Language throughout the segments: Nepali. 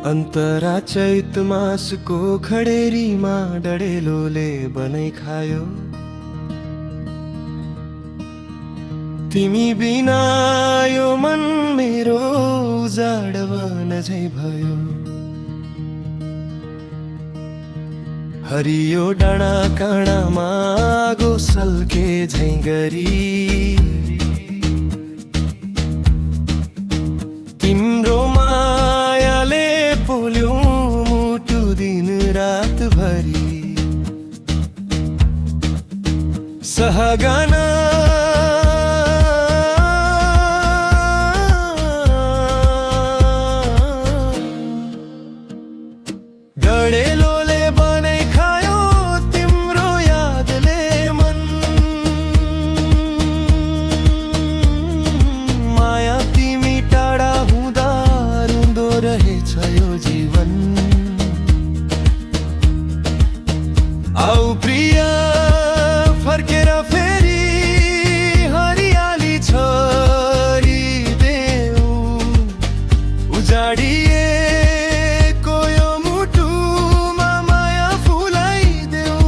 अन्तरा चैत मासको खडेरीमा डढेलोले बनाइ खायो। तिमी बिना यो मन मेरो उजाड झै भयो। हरियो डाँडा काँडामा आगो सल्के झै गरी तिम्रो मायाले पोल्यो मुटु दिन रात भरी। सहगाना डढेलोले बनाइ खायो तिम्रो यादले मन। माया तिमी टाढा हुँदा रुँदो रहेछ यो जीवन। आऊ प्रिया फर्केर फेरि हरियाली छरिदेऊ। उजाडिएको यो मुटुमा माया फुलाइदेऊ।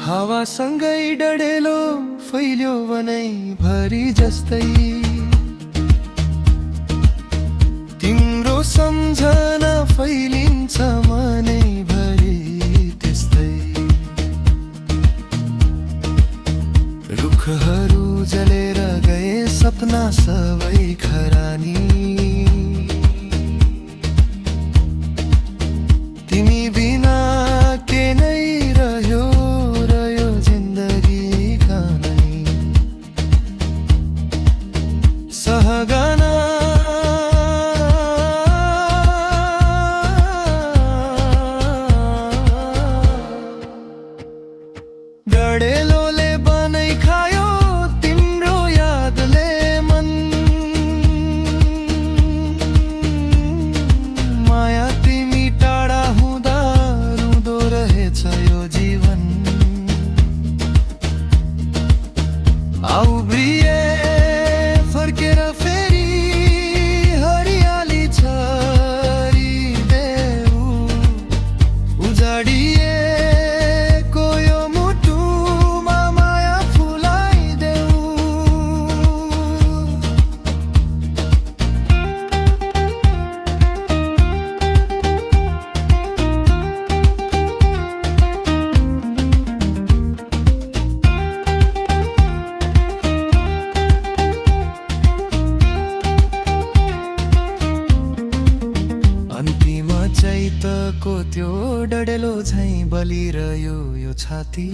हावासँगै डढेलो फैल्यो वनै भरि जस्तै। तिम्रो सम्झना फैलिन्छ मनै भरि त्यस्तै। रुखहरू जलेर गए सपना सबै खरानी। तिमी बिना के नै रह्यो सहगाना। डढेलोले बनाइ खायो तिम्रो यादले मन। माया तिमी टाढा हुँदा रुँदो रहेछ यो जीवन। आऊ प्रिये फर्केर फेरि हरियाली छरिदेऊ। उजाडिएको यो मुटुमा माया फुलाइदेऊ। चैतको त्यो डढेलो झै बलिरह्यो यो छाती।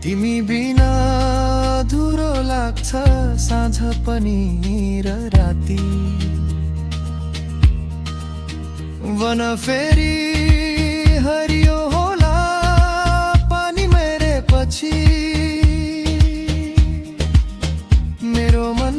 तिमी बिना धुरो लाग्छ साँझ पनि र राति। वन फेरि हरियो होला पानी मेरे पछि। मेरो मन